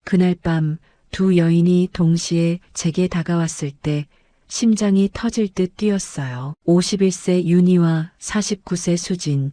그날 밤 두 여인이 동시에 제게 다가왔을 때 심장이 터질 듯 뛰었어요. 51세 윤희와 49세 수진.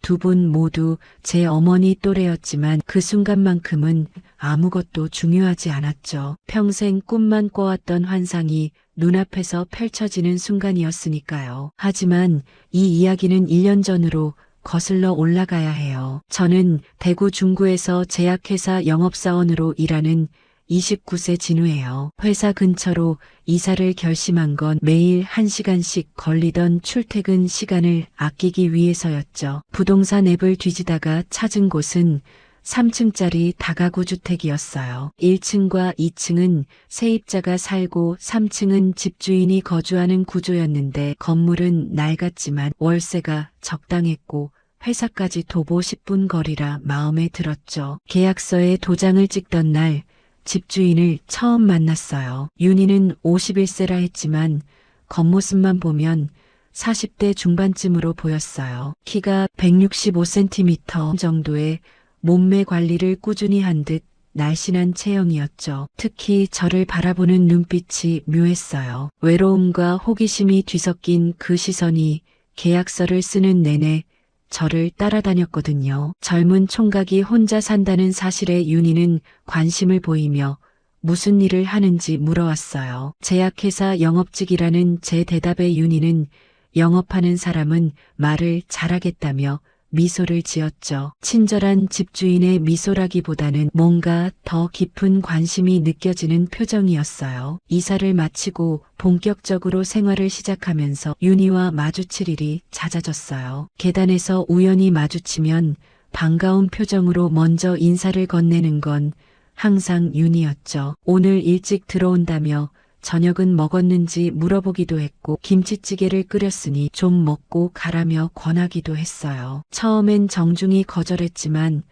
두 분 모두 제 어머니 또래였지만 그 순간만큼은 아무것도 중요하지 않았죠. 평생 꿈만 꿔왔던 환상이 눈앞에서 펼쳐지는 순간이었으니까요. 하지만 이 이야기는 1년 전으로 거슬러 올라가야 해요. 저는 대구 중구에서 제약회사 영업사원으로 일하는 29세 진우예요. 회사 근처로 이사를 결심한 건 매일 1시간씩 걸리던 출퇴근 시간을 아끼기 위해서였죠. 부동산 앱을 뒤지다가 찾은 곳은 3층짜리 다가구 주택이었어요. 1층과 2층은 세입자가 살고 3층은 집주인이 거주하는 구조였는데 건물은 낡았지만 월세가 적당했고 회사까지 도보 10분 거리라 마음에 들었죠. 계약서에 도장을 찍던 날 집주인을 처음 만났어요. 윤희는 51세라 했지만 겉모습만 보면 40대 중반쯤으로 보였어요. 키가 165cm 정도의 몸매 관리를 꾸준히 한 듯 날씬한 체형이었죠. 특히 저를 바라보는 눈빛이 묘했어요. 외로움과 호기심이 뒤섞인 그 시선이 계약서를 쓰는 내내 저를 따라다녔거든요. 젊은 총각이 혼자 산다는 사실에 윤희는 관심을 보이며 무슨 일을 하는지 물어왔어요. 제약회사 영업직이라는 제 대답에 윤희는 영업하는 사람은 말을 잘하겠다며 미소를 지었죠. 친절한 집주인의 미소라기보다는 뭔가 더 깊은 관심이 느껴지는 표정이었어요. 이사를 마치고 본격적으로 생활을 시작하면서 윤희와 마주칠 일이 잦아졌어요. 계단에서 우연히 마주치면 반가운 표정으로 먼저 인사를 건네는 건 항상 윤희였죠. 오늘 일찍 들어온다며 저녁은 먹었는지 물어보기도 했고 김치찌개를 끓였으니 좀 먹고 가라며 권하기도 했어요. 처음엔 정중히 거절했지만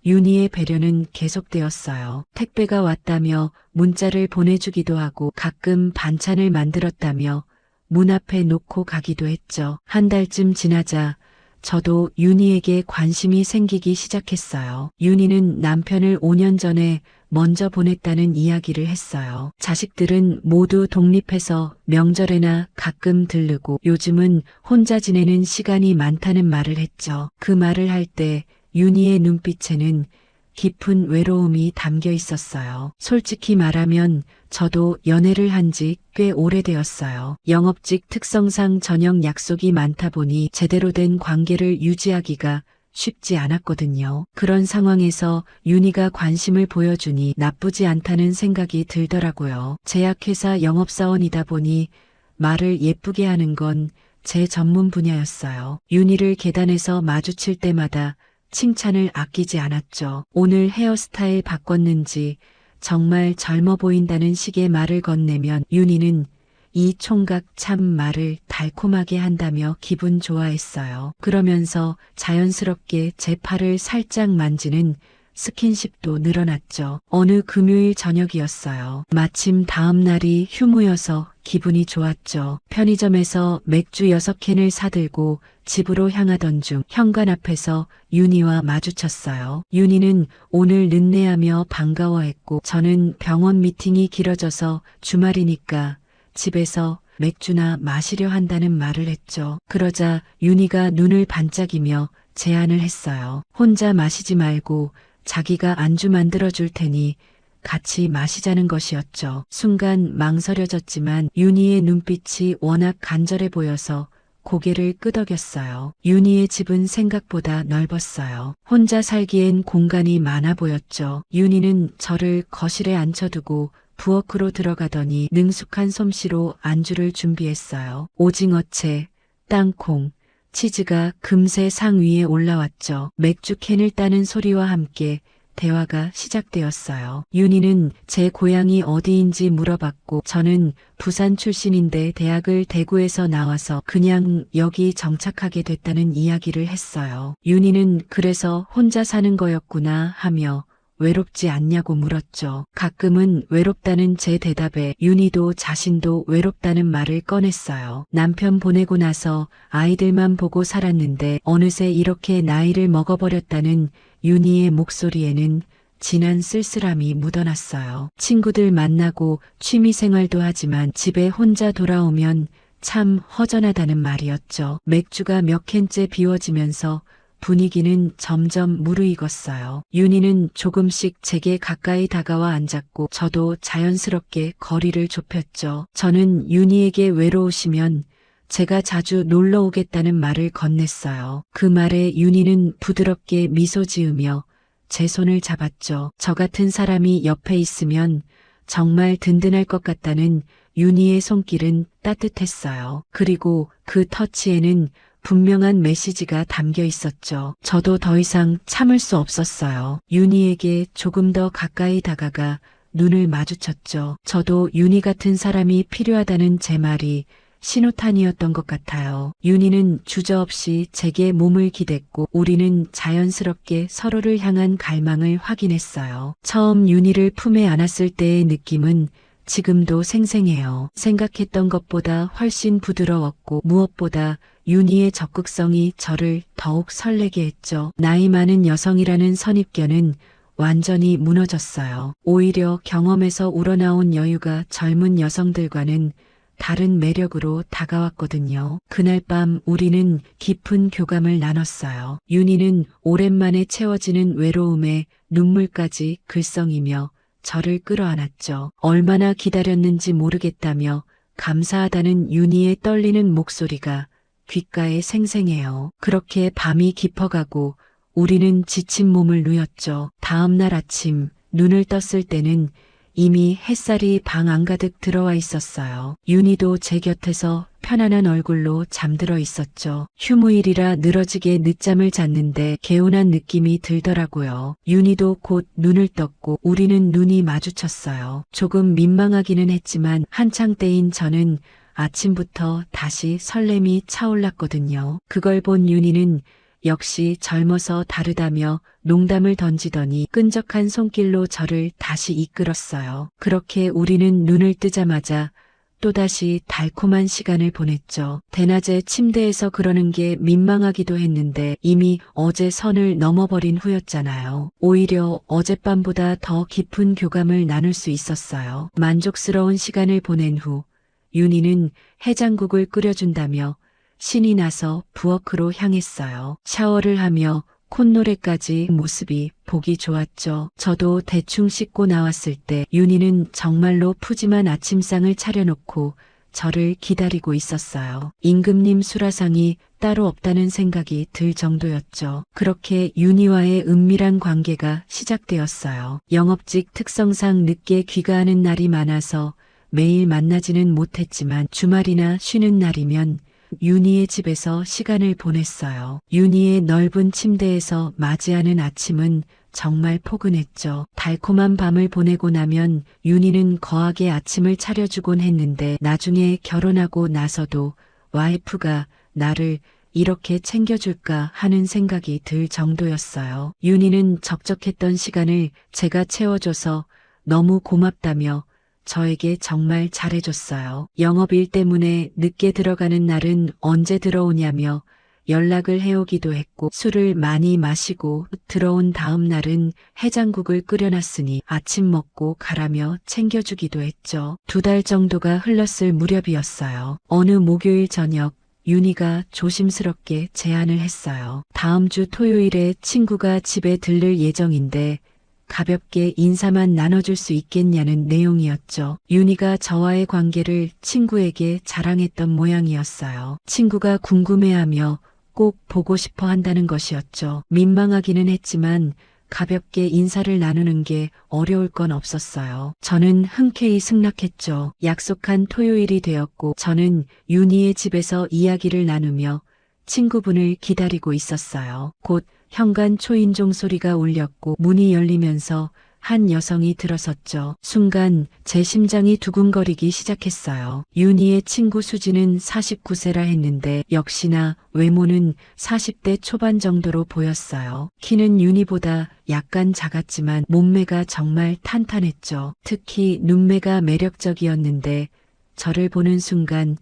윤희의 배려는 계속되었어요. 택배가 왔다며 문자를 보내주기도 하고 가끔 반찬을 만들었다며 문 앞에 놓고 가기도 했죠. 한 달쯤 지나자 저도 윤희에게 관심이 생기기 시작했어요. 윤희는 남편을 5년 전에 먼저 보냈다는 이야기를 했어요. 자식들은 모두 독립해서 명절에나 가끔 들르고 요즘은 혼자 지내는 시간이 많다는 말을 했죠. 그 말을 할 때 윤희의 눈빛에는 깊은 외로움이 담겨 있었어요. 솔직히 말하면 저도 연애를 한 지 꽤 오래되었어요. 영업직 특성상 저녁 약속이 많다 보니 제대로 된 관계를 유지하기가 쉽지 않았거든요. 그런 상황에서 윤희가 관심을 보여주니 나쁘지 않다는 생각이 들더라고요. 제약회사 영업사원이다 보니 말을 예쁘게 하는 건 제 전문 분야였어요. 윤희를 계단에서 마주칠 때마다 칭찬을 아끼지 않았죠. 오늘 헤어스타일 바꿨는지 정말 젊어 보인다는 식의 말을 건네면 윤희는 이 총각 참 말을 달콤하게 한다며 기분 좋아했어요. 그러면서 자연스럽게 제 팔을 살짝 만지는 스킨십도 늘어났죠. 어느 금요일 저녁이었어요. 마침 다음 날이 휴무여서 기분이 좋았죠. 편의점에서 맥주 6캔을 사들고 집으로 향하던 중 현관 앞에서 윤희와 마주쳤어요. 윤희는 오늘 늦네하며 반가워했고 저는 병원 미팅이 길어져서 주말이니까 집에서 맥주나 마시려 한다는 말을 했죠. 그러자 윤희가 눈을 반짝이며 제안을 했어요. 혼자 마시지 말고 자기가 안주 만들어 줄 테니 같이 마시자는 것이었죠. 순간 망설여졌지만 윤희의 눈빛이 워낙 간절해 보여서 고개를 끄덕였어요. 윤희의 집은 생각보다 넓었어요. 혼자 살기엔 공간이 많아 보였죠. 윤희는 저를 거실에 앉혀두고 부엌으로 들어가더니 능숙한 솜씨로 안주를 준비했어요. 오징어채, 땅콩, 치즈가 금세 상 위에 올라왔죠. 맥주 캔을 따는 소리와 함께 대화가 시작되었어요. 윤희는 제 고향이 어디인지 물어봤고 저는 부산 출신인데 대학을 대구에서 나와서 그냥 여기 정착하게 됐다는 이야기를 했어요. 윤희는 그래서 혼자 사는 거였구나 하며 외롭지 않냐고 물었죠. 가끔은 외롭다는 제 대답에 윤희도 자신도 외롭다는 말을 꺼냈어요. 남편 보내고 나서 아이들만 보고 살았는데 어느새 이렇게 나이를 먹어버렸다는 윤희의 목소리에는 진한 쓸쓸함이 묻어났어요. 친구들 만나고 취미 생활도 하지만 집에 혼자 돌아오면 참 허전하다는 말이었죠. 맥주가 몇 캔째 비워지면서 분위기는 점점 무르익었어요. 윤희는 조금씩 제게 가까이 다가와 앉았고 저도 자연스럽게 거리를 좁혔죠. 저는 윤희에게 외로우시면 제가 자주 놀러 오겠다는 말을 건넸어요. 그 말에 윤희는 부드럽게 미소 지으며 제 손을 잡았죠. 저 같은 사람이 옆에 있으면 정말 든든할 것 같다는 윤희의 손길은 따뜻했어요. 그리고 그 터치에는 분명한 메시지가 담겨 있었죠. 저도 더 이상 참을 수 없었어요. 윤희에게 조금 더 가까이 다가가 눈을 마주쳤죠. 저도 윤희 같은 사람이 필요하다는 제 말이 신호탄이었던 것 같아요. 윤희는 주저없이 제게 몸을 기댔고 우리는 자연스럽게 서로를 향한 갈망을 확인했어요. 처음 윤희를 품에 안았을 때의 느낌은 지금도 생생해요. 생각했던 것보다 훨씬 부드러웠고 무엇보다 윤희의 적극성이 저를 더욱 설레게 했죠. 나이 많은 여성이라는 선입견은 완전히 무너졌어요. 오히려 경험에서 우러나온 여유가 젊은 여성들과는 다른 매력으로 다가왔거든요. 그날 밤 우리는 깊은 교감을 나눴어요. 윤희는 오랜만에 채워지는 외로움에 눈물까지 글썽이며 저를 끌어안았죠. 얼마나 기다렸는지 모르겠다며 감사하다는 윤희의 떨리는 목소리가 귓가에 생생해요. 그렇게 밤이 깊어가고 우리는 지친 몸을 누였죠. 다음 날 아침 눈을 떴을 때는 이미 햇살이 방 안가득 들어와 있었어요. 윤희도 제 곁에서 편안한 얼굴로 잠들어 있었죠. 휴무일이라 늘어지게 늦잠을 잤는데 개운한 느낌이 들더라고요. 윤희도 곧 눈을 떴고 우리는 눈이 마주쳤어요. 조금 민망하기는 했지만 한창 때인 저는 아침부터 다시 설렘이 차올랐거든요. 그걸 본 윤희는 역시 젊어서 다르다며 농담을 던지더니 끈적한 손길로 저를 다시 이끌었어요. 그렇게 우리는 눈을 뜨자마자 또다시 달콤한 시간을 보냈죠. 대낮에 침대에서 그러는 게 민망하기도 했는데 이미 어제 선을 넘어버린 후였잖아요. 오히려 어젯밤보다 더 깊은 교감을 나눌 수 있었어요. 만족스러운 시간을 보낸 후 윤희는 해장국을 끓여준다며 신이 나서 부엌으로 향했어요. 샤워를 하며 콧노래까지 모습이 보기 좋았죠. 저도 대충 씻고 나왔을 때 윤희는 정말로 푸짐한 아침상을 차려놓고 저를 기다리고 있었어요. 임금님 수라상이 따로 없다는 생각이 들 정도였죠. 그렇게 윤희와의 은밀한 관계가 시작되었어요. 영업직 특성상 늦게 귀가하는 날이 많아서 매일 만나지는 못했지만 주말이나 쉬는 날이면 윤희의 집에서 시간을 보냈어요. 윤희의 넓은 침대에서 맞이하는 아침은 정말 포근했죠. 달콤한 밤을 보내고 나면 윤희는 거하게 아침을 차려주곤 했는데 나중에 결혼하고 나서도 와이프가 나를 이렇게 챙겨줄까 하는 생각이 들 정도였어요. 윤희는 적적했던 시간을 제가 채워줘서 너무 고맙다며 저에게 정말 잘해줬어요. 영업일 때문에 늦게 들어가는 날은 언제 들어오냐며 연락을 해오기도 했고 술을 많이 마시고 들어온 다음 날은 해장국을 끓여놨으니 아침 먹고 가라며 챙겨주기도 했죠. 2달 정도가 흘렀을 무렵이었어요. 어느 목요일 저녁 윤희가 조심스럽게 제안을 했어요. 다음 주 토요일에 친구가 집에 들를 예정인데 가볍게 인사만 나눠줄 수 있겠냐는 내용이었죠. 윤희가 저와의 관계를 친구에게 자랑했던 모양이었어요. 친구가 궁금해하며 꼭 보고 싶어 한다는 것이었죠. 민망하기는 했지만 가볍게 인사를 나누는 게 어려울 건 없었어요. 저는 흔쾌히 승낙했죠. 약속한 토요일이 되었고 저는 윤희의 집에서 이야기를 나누며 친구분을 기다리고 있었어요. 곧 현관 초인종 소리가 울렸고 문이 열리면서 한 여성이 들어섰죠. 순간 제 심장이 두근거리기 시작했어요. 윤희의 친구 수지는 49세라 했는데 역시나 외모는 40대 초반 정도로 보였어요. 키는 윤희보다 약간 작았지만 몸매가 정말 탄탄했죠. 특히 눈매가 매력적이었는데 저를 보는 순간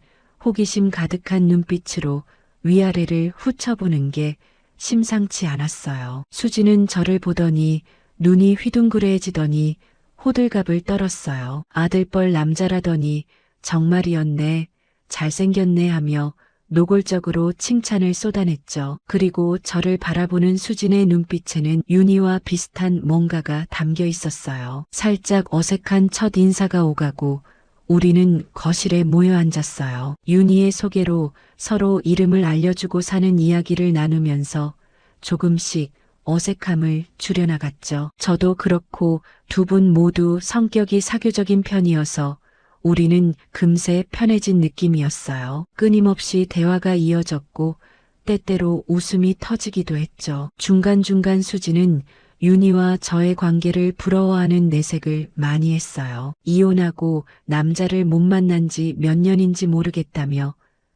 호기심 가득한 눈빛으로 위아래를 훑어보는 게 심상치 않았어요. 수지는 저를 보더니 눈이 휘둥그레해지더니 호들갑을 떨었어요. 아들뻘 남자라더니 정말이었네, 잘생겼네 하며 노골적으로 칭찬을 쏟아냈죠. 그리고 저를 바라보는 수진의 눈빛에는 윤희와 비슷한 뭔가가 담겨 있었어요. 살짝 어색한 첫 인사가 오가고 우리는 거실에 모여 앉았어요. 윤희의 소개로 서로 이름을 알려주고 사는 이야기를 나누면서 조금씩 어색함을 줄여나갔죠. 저도 그렇고 두 분 모두 성격이 사교적인 편이어서 우리는 금세 편해진 느낌이었어요. 끊임없이 대화가 이어졌고 때때로 웃음이 터지기도 했죠. 중간중간 수지는 윤희와 저의 관계를 부러워하는 내색을 많이 했어요. 이혼하고 남자를 못 만난 지 몇 년인지 모르겠다며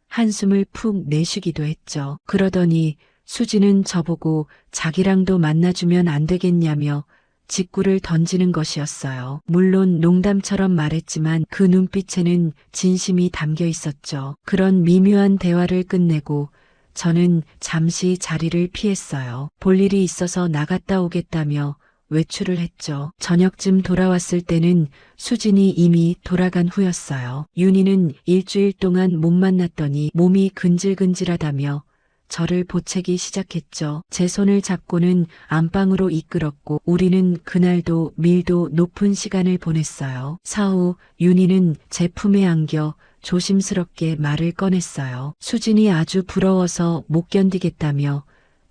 한숨을 푹 내쉬기도 했죠. 그러더니 수지는 저보고 자기랑도 만나주면 안 되겠냐며 직구를 던지는 것이었어요. 물론 농담처럼 말했지만 그 눈빛에는 진심이 담겨 있었죠. 그런 미묘한 대화를 끝내고 저는 잠시 자리를 피했어요. 볼 일이 있어서 나갔다 오겠다며 외출을 했죠. 저녁쯤 돌아왔을 때는 수진이 이미 돌아간 후였어요. 윤희는 일주일 동안 못 만났더니 몸이 근질근질하다며 저를 보채기 시작했죠. 제 손을 잡고는 안방으로 이끌었고 우리는 그날도 밀도 높은 시간을 보냈어요. 사후 윤희는 제 품에 안겨 조심스럽게 말을 꺼냈어요. 수진이 아주 부러워서 못 견디겠다며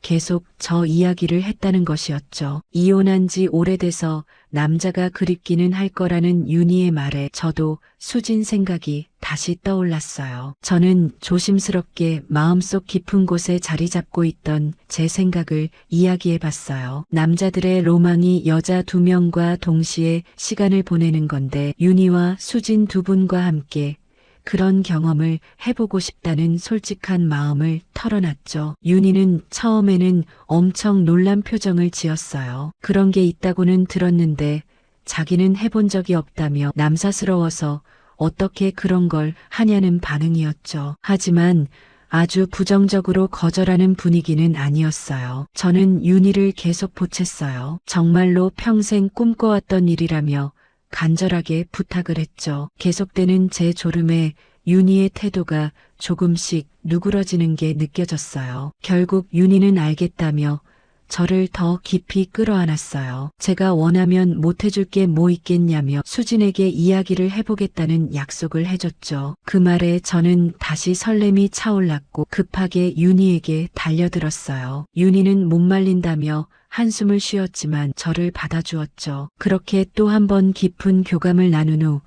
계속 저 이야기를 했다는 것이었죠. 이혼한 지 오래돼서 남자가 그립기는 할 거라는 윤희의 말에 저도 수진 생각이 다시 떠올랐어요. 저는 조심스럽게 마음속 깊은 곳에 자리 잡고 있던 제 생각을 이야기해 봤어요. 남자들의 로망이 여자 두 명과 동시에 시간을 보내는 건데 윤희와 수진 두 분과 함께 그런 경험을 해보고 싶다는 솔직한 마음을 털어놨죠. 윤희는 처음에는 엄청 놀란 표정을 지었어요. 그런 게 있다고는 들었는데 자기는 해본 적이 없다며 남사스러워서 어떻게 그런 걸 하냐는 반응이었죠. 하지만 아주 부정적으로 거절하는 분위기는 아니었어요. 저는 윤희를 계속 보챘어요. 정말로 평생 꿈꿔왔던 일이라며 간절하게 부탁을 했죠. 계속되는 제 졸음에 윤희의 태도가 조금씩 누그러지는 게 느껴졌어요. 결국 윤희는 알겠다며 저를 더 깊이 끌어안았어요. 제가 원하면 못해줄 게 뭐 있겠냐며 수진에게 이야기를 해보겠다는 약속을 해줬죠. 그 말에 저는 다시 설렘이 차올랐고 급하게 윤희에게 달려들었어요. 윤희는 못 말린다며 한숨을 쉬었지만 저를 받아주었죠. 그렇게 또 한 번 깊은 교감을 나눈 후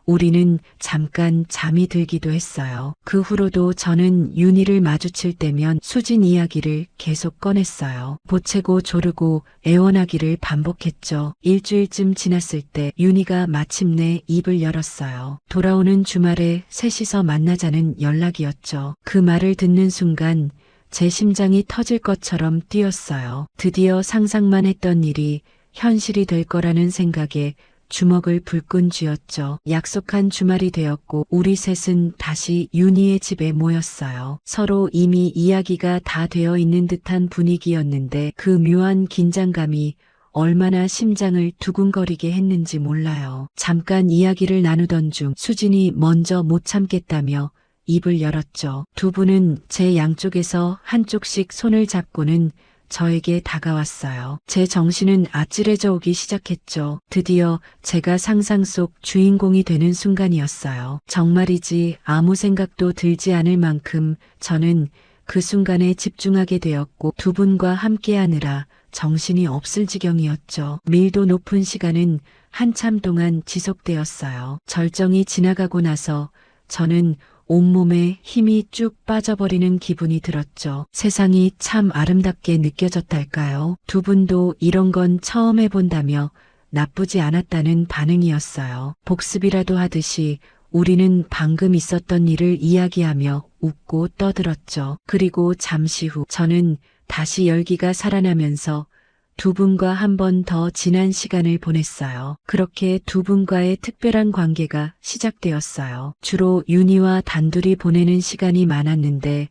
우리는 잠깐 잠이 들기도 했어요. 그 후로도 저는 윤희를 마주칠 때면 수진 이야기를 계속 꺼냈어요. 보채고 조르고 애원하기를 반복했죠. 일주일쯤 지났을 때 윤희가 마침내 입을 열었어요. 돌아오는 주말에 셋이서 만나자는 연락이었죠. 그 말을 듣는 순간 제 심장이 터질 것처럼 뛰었어요. 드디어 상상만 했던 일이 현실이 될 거라는 생각에 주먹을 불끈 쥐었죠. 약속한 주말이 되었고 우리 셋은 다시 윤희의 집에 모였어요. 서로 이미 이야기가 다 되어 있는 듯한 분위기였는데 그 묘한 긴장감이 얼마나 심장을 두근거리게 했는지 몰라요. 잠깐 이야기를 나누던 중 수진이 먼저 못 참겠다며 입을 열었죠. 두 분은 제 양쪽에서 한쪽씩 손을 잡고는 저에게 다가왔어요. 제 정신은 아찔해져 오기 시작했죠. 드디어 제가 상상 속 주인공이 되는 순간이었어요. 정말이지 아무 생각도 들지 않을 만큼 저는 그 순간에 집중하게 되었고 두 분과 함께하느라 정신이 없을 지경이었죠. 밀도 높은 시간은 한참 동안 지속되었어요. 절정이 지나가고 나서 저는 온몸에 힘이 쭉 빠져버리는 기분이 들었죠. 세상이 참 아름답게 느껴졌달까요? 두 분도 이런 건 처음 해본다며 나쁘지 않았다는 반응이었어요. 복습이라도 하듯이 우리는 방금 있었던 일을 이야기하며 웃고 떠들었죠. 그리고 잠시 후 저는 다시 열기가 살아나면서 두 분과 한 번 더 지난 시간을 보냈어요. 그렇게 두 분과의 특별한 관계가 시작되었어요. 주로 윤희와 단둘이 보내는 시간이 많았는데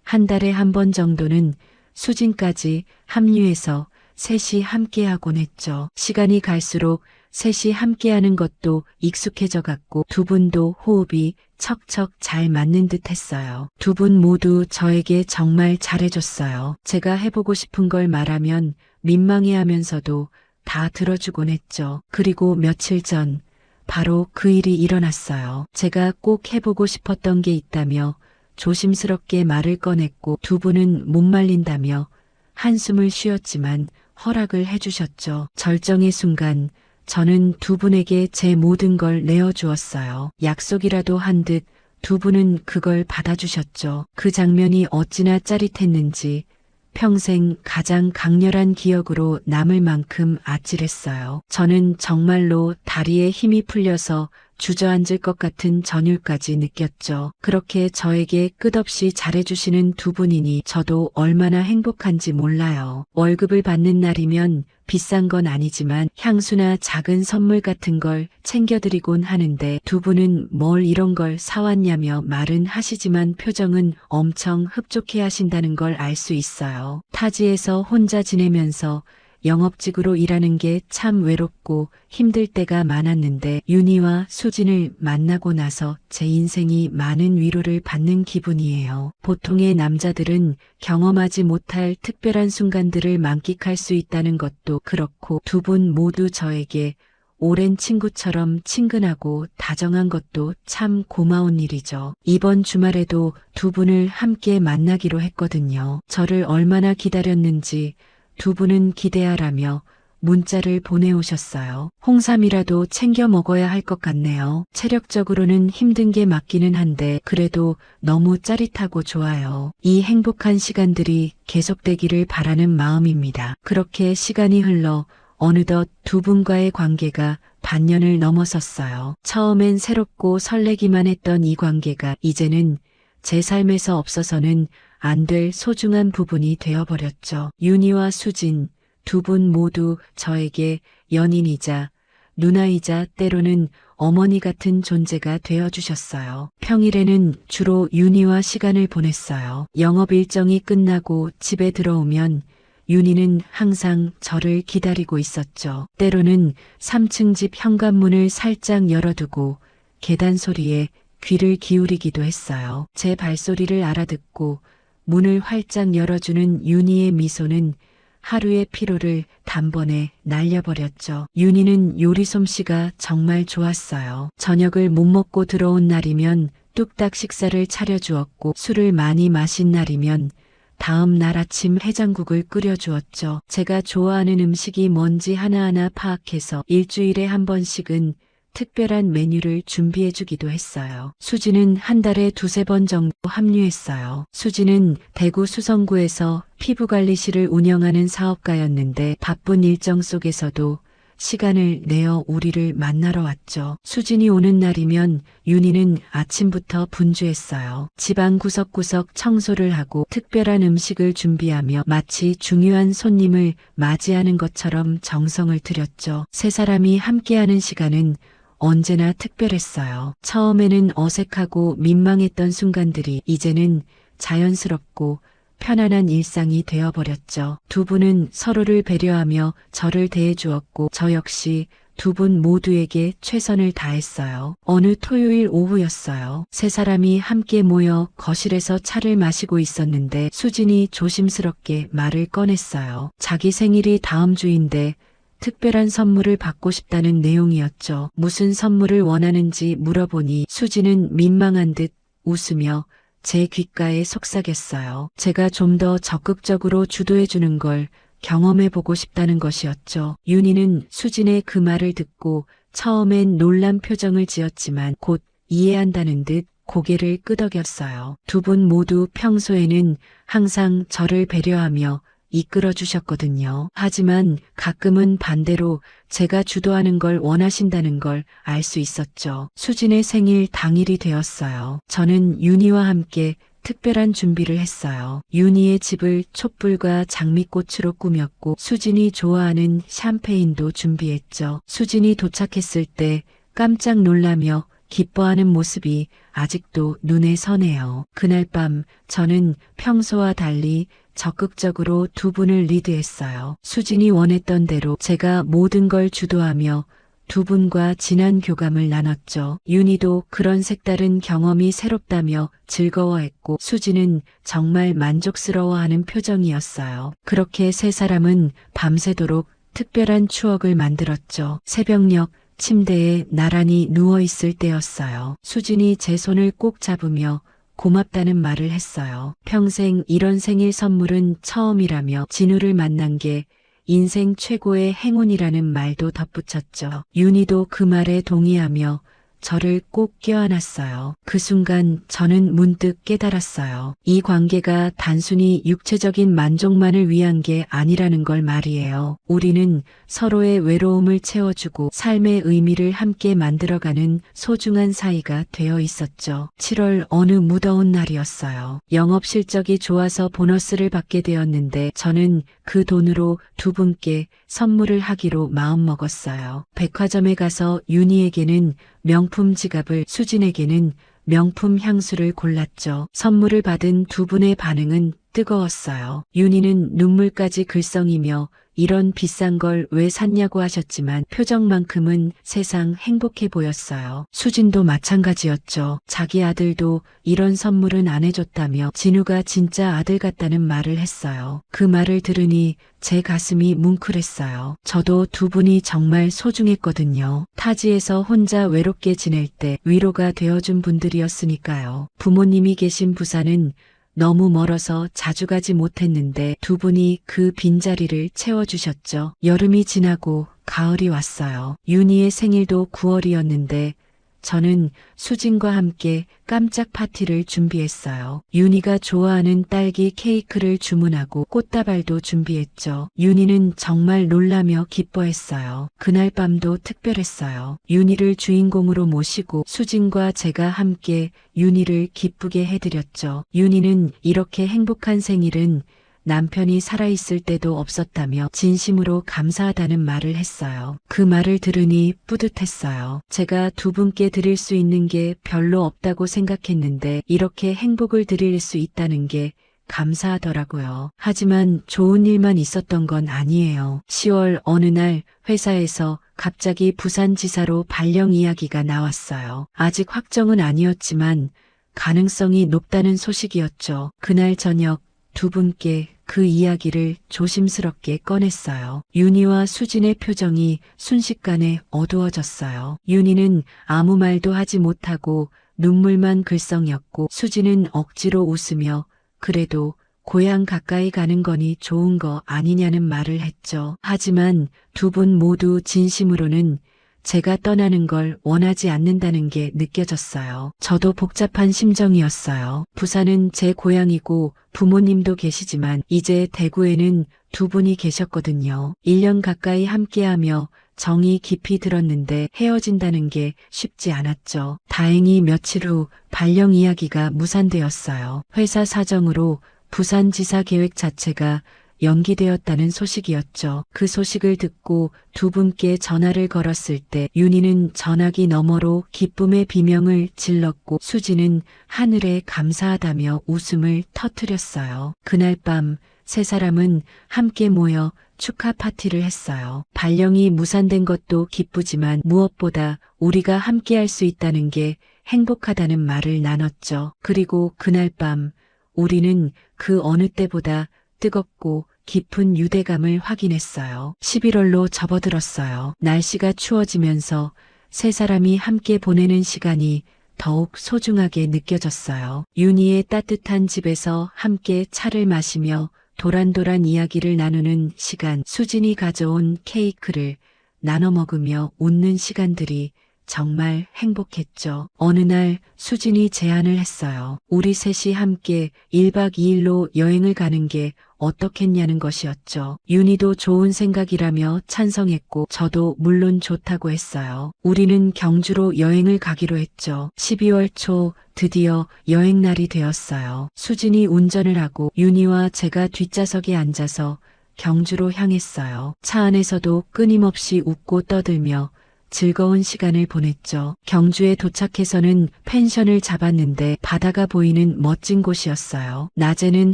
한 달에 한 번 정도는 수진까지 합류해서 셋이 함께하곤 했죠. 시간이 갈수록 셋이 함께하는 것도 익숙해져 갔고 두 분도 호흡이 척척 잘 맞는 듯 했어요. 두 분 모두 저에게 정말 잘해줬어요. 제가 해보고 싶은 걸 말하면 민망해하면서도 다 들어주곤 했죠. 그리고 며칠 전 바로 그 일이 일어났어요. 제가 꼭 해보고 싶었던 게 있다며 조심스럽게 말을 꺼냈고 두 분은 못 말린다며 한숨을 쉬었지만 허락을 해주셨죠. 절정의 순간 저는 두 분에게 제 모든 걸 내어주었어요. 약속이라도 한 듯 두 분은 그걸 받아주셨죠. 그 장면이 어찌나 짜릿했는지 평생 가장 강렬한 기억으로 남을 만큼 아찔했어요. 저는 정말로 다리에 힘이 풀려서 주저앉을 것 같은 전율까지 느꼈죠. 그렇게 저에게 끝없이 잘해주시는 두 분이니 저도 얼마나 행복한지 몰라요. 월급을 받는 날이면 비싼 건 아니지만 향수나 작은 선물 같은 걸 챙겨드리곤 하는데 두 분은 뭘 이런 걸 사왔냐며 말은 하시지만 표정은 엄청 흡족해 하신다는 걸 알 수 있어요. 타지에서 혼자 지내면서 영업직으로 일하는 게 참 외롭고 힘들 때가 많았는데 윤희와 수진을 만나고 나서 제 인생이 많은 위로를 받는 기분이에요. 보통의 남자들은 경험하지 못할 특별한 순간들을 만끽할 수 있다는 것도 그렇고 두 분 모두 저에게 오랜 친구처럼 친근하고 다정한 것도 참 고마운 일이죠. 이번 주말에도 두 분을 함께 만나기로 했거든요. 저를 얼마나 기다렸는지 두 분은 기대하라며 문자를 보내오셨어요. 홍삼이라도 챙겨 먹어야 할 것 같네요. 체력적으로는 힘든 게 맞기는 한데 그래도 너무 짜릿하고 좋아요. 이 행복한 시간들이 계속되기를 바라는 마음입니다. 그렇게 시간이 흘러 어느덧 두 분과의 관계가 반년을 넘어섰어요. 처음엔 새롭고 설레기만 했던 이 관계가 이제는 제 삶에서 없어서는 안 될 소중한 부분이 되어버렸죠. 윤희와 수진 두 분 모두 저에게 연인이자 누나이자 때로는 어머니 같은 존재가 되어주셨어요. 평일에는 주로 윤희와 시간을 보냈어요. 영업 일정이 끝나고 집에 들어오면 윤희는 항상 저를 기다리고 있었죠. 때로는 3층 집 현관문을 살짝 열어두고 계단 소리에 귀를 기울이기도 했어요. 제 발소리를 알아듣고 문을 활짝 열어주는 윤희의 미소는 하루의 피로를 단번에 날려버렸죠. 윤희는 요리 솜씨가 정말 좋았어요. 저녁을 못 먹고 들어온 날이면 뚝딱 식사를 차려주었고 술을 많이 마신 날이면 다음 날 아침 해장국을 끓여주었죠. 제가 좋아하는 음식이 뭔지 하나하나 파악해서 일주일에 한 번씩은 특별한 메뉴를 준비해주기도 했어요. 수지는 한 달에 두세 번 정도 합류했어요. 수지는 대구 수성구에서 피부관리실을 운영하는 사업가였는데 바쁜 일정 속에서도 시간을 내어 우리를 만나러 왔죠. 수진이 오는 날이면 윤희는 아침부터 분주했어요. 집안 구석구석 청소를 하고 특별한 음식을 준비하며 마치 중요한 손님을 맞이하는 것처럼 정성을 들였죠. 세 사람이 함께하는 시간은 언제나 특별했어요. 처음에는 어색하고 민망했던 순간들이 이제는 자연스럽고 편안한 일상이 되어버렸죠. 두 분은 서로를 배려하며 저를 대해주었고 저 역시 두 분 모두에게 최선을 다했어요. 어느 토요일 오후였어요. 세 사람이 함께 모여 거실에서 차를 마시고 있었는데 수진이 조심스럽게 말을 꺼냈어요. 자기 생일이 다음 주인데 특별한 선물을 받고 싶다는 내용이었죠. 무슨 선물을 원하는지 물어보니 수지는 민망한 듯 웃으며 제 귓가에 속삭였어요. 제가 좀 더 적극적으로 주도해주는 걸 경험해보고 싶다는 것이었죠. 윤희는 수진의 그 말을 듣고 처음엔 놀란 표정을 지었지만 곧 이해한다는 듯 고개를 끄덕였어요. 두 분 모두 평소에는 항상 저를 배려하며 이끌어 주셨거든요. 하지만 가끔은 반대로 제가 주도하는 걸 원하신다는 걸 알 수 있었죠. 수진의 생일 당일이 되었어요. 저는 윤희와 함께 특별한 준비를 했어요. 윤희의 집을 촛불과 장미꽃으로 꾸몄고 수진이 좋아하는 샴페인도 준비했죠. 수진이 도착했을 때 깜짝 놀라며 기뻐하는 모습이 아직도 눈에 선해요. 그날 밤 저는 평소와 달리 적극적으로 두 분을 리드했어요. 수진이 원했던 대로 제가 모든 걸 주도하며 두 분과 진한 교감을 나눴죠. 윤희도 그런 색다른 경험이 새롭다며 즐거워했고 수진은 정말 만족스러워하는 표정이었어요. 그렇게 세 사람은 밤새도록 특별한 추억을 만들었죠. 새벽녘 침대에 나란히 누워있을 때였어요. 수진이 제 손을 꼭 잡으며 고맙다는 말을 했어요. 평생 이런 생일 선물은 처음이라며 진우를 만난 게 인생 최고의 행운이라는 말도 덧붙였죠. 윤희도 그 말에 동의하며 저를 꼭 껴안았어요. 그 순간 저는 문득 깨달았어요. 이 관계가 단순히 육체적인 만족만을 위한 게 아니라는 걸 말이에요. 우리는 서로의 외로움을 채워주고 삶의 의미를 함께 만들어가는 소중한 사이가 되어 있었죠. 7월 어느 무더운 날이었어요. 영업 실적이 좋아서 보너스를 받게 되었는데 저는 그 돈으로 두 분께 선물을 하기로 마음먹었어요. 백화점에 가서 윤희에게는 명품 지갑을, 수진에게는 명품 향수를 골랐죠. 선물을 받은 두 분의 반응은 뜨거웠어요. 윤희는 눈물까지 글썽이며 이런 비싼 걸 왜 샀냐고 하셨지만 표정만큼은 세상 행복해 보였어요. 수진도 마찬가지였죠. 자기 아들도 이런 선물은 안 해줬다며 진우가 진짜 아들 같다는 말을 했어요. 그 말을 들으니 제 가슴이 뭉클했어요. 저도 두 분이 정말 소중했거든요. 타지에서 혼자 외롭게 지낼 때 위로가 되어준 분들이었으니까요. 부모님이 계신 부산은 너무 멀어서 자주 가지 못했는데 두 분이 그 빈자리를 채워주셨죠. 여름이 지나고 가을이 왔어요. 윤희의 생일도 9월이었는데 저는 수진과 함께 깜짝 파티를 준비했어요. 윤희가 좋아하는 딸기 케이크를 주문하고 꽃다발도 준비했죠. 윤희는 정말 놀라며 기뻐했어요. 그날 밤도 특별했어요. 윤희를 주인공으로 모시고 수진과 제가 함께 윤희를 기쁘게 해드렸죠. 윤희는 이렇게 행복한 생일은 남편이 살아있을 때도 없었다며 진심으로 감사하다는 말을 했어요. 그 말을 들으니 뿌듯했어요. 제가 두 분께 드릴 수 있는 게 별로 없다고 생각했는데 이렇게 행복을 드릴 수 있다는 게 감사하더라고요. 하지만 좋은 일만 있었던 건 아니에요. 10월 어느 날 회사에서 갑자기 부산지사로 발령 이야기가 나왔어요. 아직 확정은 아니었지만 가능성이 높다는 소식이었죠. 그날 저녁 두 분께 그 이야기를 조심스럽게 꺼냈어요. 윤희와 수진의 표정이 순식간에 어두워졌어요. 윤희는 아무 말도 하지 못하고 눈물만 글썽였고 수진은 억지로 웃으며 그래도 고향 가까이 가는 거니 좋은 거 아니냐는 말을 했죠. 하지만 두 분 모두 진심으로는 제가 떠나는 걸 원하지 않는다는 게 느껴졌어요. 저도 복잡한 심정이었어요. 부산은 제 고향이고 부모님도 계시지만 이제 대구에는 두 분이 계셨거든요. 1년 가까이 함께하며 정이 깊이 들었는데 헤어진다는 게 쉽지 않았죠. 다행히 며칠 후 발령 이야기가 무산되었어요. 회사 사정으로 부산지사 계획 자체가 연기되었다는 소식이었죠. 그 소식을 듣고 두 분께 전화를 걸었을 때 윤희는 전화기 너머로 기쁨의 비명을 질렀고 수진은 하늘에 감사하다며 웃음을 터뜨렸어요. 그날 밤 세 사람은 함께 모여 축하 파티를 했어요. 발령이 무산된 것도 기쁘지만 무엇보다 우리가 함께할 수 있다는 게 행복하다는 말을 나눴죠. 그리고 그날 밤 우리는 그 어느 때보다 뜨겁고 깊은 유대감을 확인했어요. 11월로 접어들었어요. 날씨가 추워지면서 세 사람이 함께 보내는 시간이 더욱 소중하게 느껴졌어요. 윤희의 따뜻한 집에서 함께 차를 마시며 도란도란 이야기를 나누는 시간, 수진이 가져온 케이크를 나눠 먹으며 웃는 시간들이 정말 행복했죠. 어느 날 수진이 제안을 했어요. 우리 셋이 함께 1박 2일로 여행을 가는 게 어떻겠냐는 것이었죠. 윤희도 좋은 생각이라며 찬성했고 저도 물론 좋다고 했어요. 우리는 경주로 여행을 가기로 했죠. 12월 초 드디어 여행 날이 되었어요. 수진이 운전을 하고 윤희와 제가 뒷좌석에 앉아서 경주로 향했어요. 차 안에서도 끊임없이 웃고 떠들며 즐거운 시간을 보냈죠. 경주에 도착해서는 펜션을 잡았는데 바다가 보이는 멋진 곳이었어요. 낮에는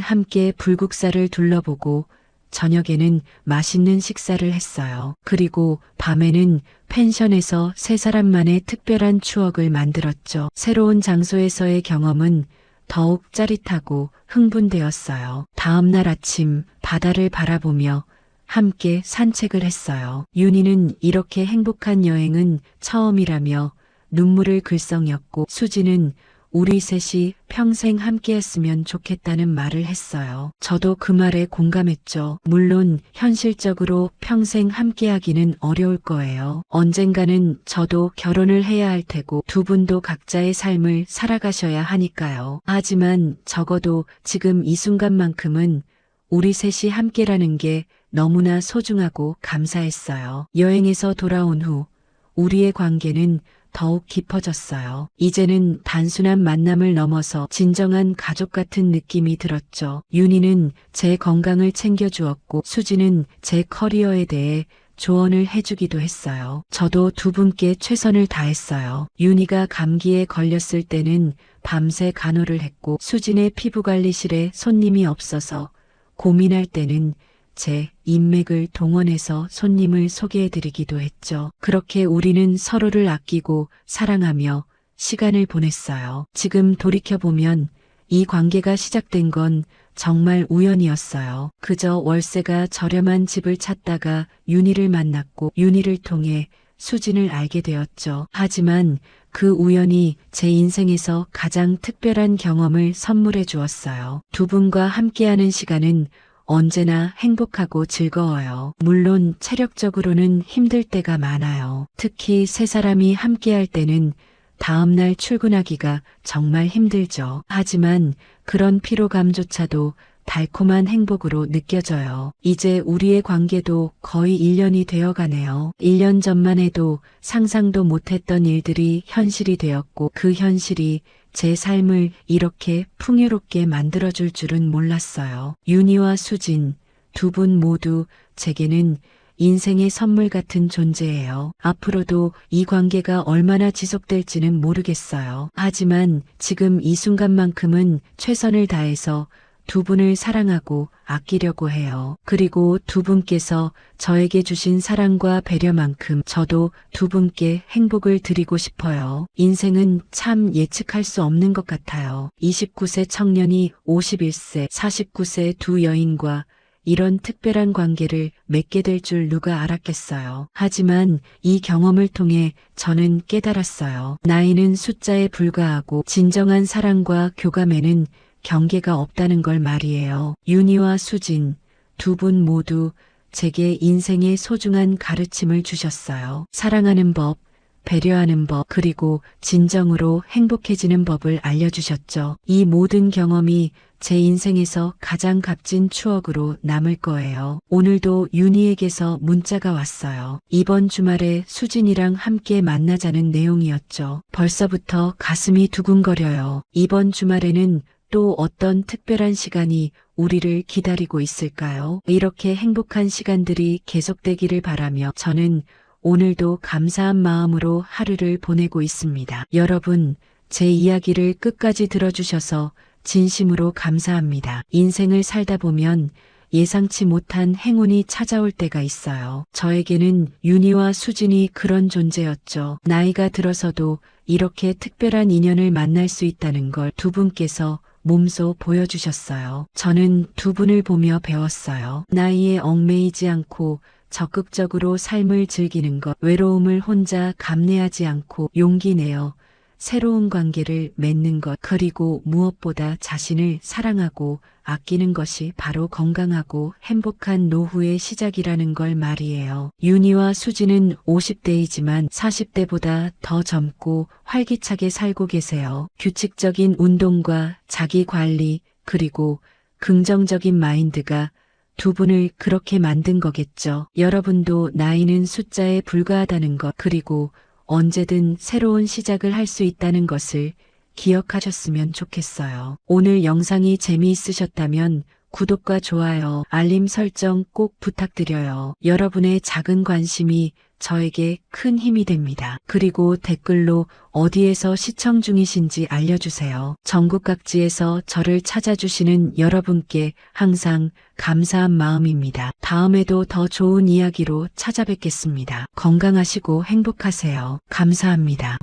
함께 불국사를 둘러보고 저녁에는 맛있는 식사를 했어요. 그리고 밤에는 펜션에서 세 사람만의 특별한 추억을 만들었죠. 새로운 장소에서의 경험은 더욱 짜릿하고 흥분되었어요. 다음 날 아침 바다를 바라보며 함께 산책을 했어요. 윤희는 이렇게 행복한 여행은 처음이라며 눈물을 글썽였고, 수지는 우리 셋이 평생 함께했으면 좋겠다는 말을 했어요. 저도 그 말에 공감했죠. 물론 현실적으로 평생 함께하기는 어려울 거예요. 언젠가는 저도 결혼을 해야 할 테고 두 분도 각자의 삶을 살아가셔야 하니까요. 하지만 적어도 지금 이 순간만큼은 우리 셋이 함께라는 게 너무나 소중하고 감사했어요. 여행에서 돌아온 후 우리의 관계는 더욱 깊어졌어요. 이제는 단순한 만남을 넘어서 진정한 가족 같은 느낌이 들었죠. 윤희는 제 건강을 챙겨주었고, 수지는 제 커리어에 대해 조언을 해주기도 했어요. 저도 두 분께 최선을 다했어요. 윤희가 감기에 걸렸을 때는 밤새 간호를 했고, 수진의 피부관리실에 손님이 없어서 고민할 때는 제 인맥을 동원해서 손님을 소개해드리기도 했죠. 그렇게 우리는 서로를 아끼고 사랑하며 시간을 보냈어요. 지금 돌이켜보면 이 관계가 시작된 건 정말 우연이었어요. 그저 월세가 저렴한 집을 찾다가 윤희를 만났고, 윤희를 통해 수진을 알게 되었죠. 하지만 그 우연이 제 인생에서 가장 특별한 경험을 선물해 주었어요. 두 분과 함께하는 시간은 언제나 행복하고 즐거워요. 물론 체력적으로는 힘들 때가 많아요. 특히 세 사람이 함께할 때는 다음날 출근하기가 정말 힘들죠. 하지만 그런 피로감조차도 달콤한 행복으로 느껴져요. 이제 우리의 관계도 거의 1년이 되어가네요. 1년 전만 해도 상상도 못했던 일들이 현실이 되었고, 그 현실이 제 삶을 이렇게 풍요롭게 만들어줄 줄은 몰랐어요. 윤희와 수진, 두 분 모두 제게는 인생의 선물 같은 존재예요. 앞으로도 이 관계가 얼마나 지속될지는 모르겠어요. 하지만 지금 이 순간만큼은 최선을 다해서 두 분을 사랑하고 아끼려고 해요. 그리고 두 분께서 저에게 주신 사랑과 배려만큼 저도 두 분께 행복을 드리고 싶어요. 인생은 참 예측할 수 없는 것 같아요. 29세 청년이 51세, 49세 두 여인과 이런 특별한 관계를 맺게 될 줄 누가 알았겠어요. 하지만 이 경험을 통해 저는 깨달았어요. 나이는 숫자에 불과하고 진정한 사랑과 교감에는 경계가 없다는 걸 말이에요. 윤희와 수진, 두 분 모두 제게 인생의 소중한 가르침을 주셨어요. 사랑하는 법, 배려하는 법, 그리고 진정으로 행복해지는 법을 알려주셨죠. 이 모든 경험이 제 인생에서 가장 값진 추억으로 남을 거예요. 오늘도 윤희에게서 문자가 왔어요. 이번 주말에 수진이랑 함께 만나자는 내용이었죠. 벌써부터 가슴이 두근거려요. 이번 주말에는 또 어떤 특별한 시간이 우리를 기다리고 있을까요? 이렇게 행복한 시간들이 계속되기를 바라며 저는 오늘도 감사한 마음으로 하루를 보내고 있습니다. 여러분, 제 이야기를 끝까지 들어주셔서 진심으로 감사합니다. 인생을 살다 보면 예상치 못한 행운이 찾아올 때가 있어요. 저에게는 윤희와 수진이 그런 존재였죠. 나이가 들어서도 이렇게 특별한 인연을 만날 수 있다는 걸 두 분께서 몸소 보여주셨어요. 저는 두 분을 보며 배웠어요. 나이에 얽매이지 않고 적극적으로 삶을 즐기는 것, 외로움을 혼자 감내하지 않고 용기 내어 새로운 관계를 맺는 것, 그리고 무엇보다 자신을 사랑하고 아끼는 것이 바로 건강하고 행복한 노후의 시작이라는 걸 말이에요. 윤희와 수지는 50대이지만 40대보다 더 젊고 활기차게 살고 계세요. 규칙적인 운동과 자기 관리, 그리고 긍정적인 마인드가 두 분을 그렇게 만든 거겠죠. 여러분도 나이는 숫자에 불과하다는 것, 그리고 언제든 새로운 시작을 할 수 있다는 것을 기억하셨으면 좋겠어요. 오늘 영상이 재미있으셨다면 구독과 좋아요, 알림 설정 꼭 부탁드려요. 여러분의 작은 관심이 저에게 큰 힘이 됩니다. 그리고 댓글로 어디에서 시청 중이신지 알려주세요. 전국 각지에서 저를 찾아주시는 여러분께 항상 감사한 마음입니다. 다음에도 더 좋은 이야기로 찾아뵙겠습니다. 건강하시고 행복하세요. 감사합니다.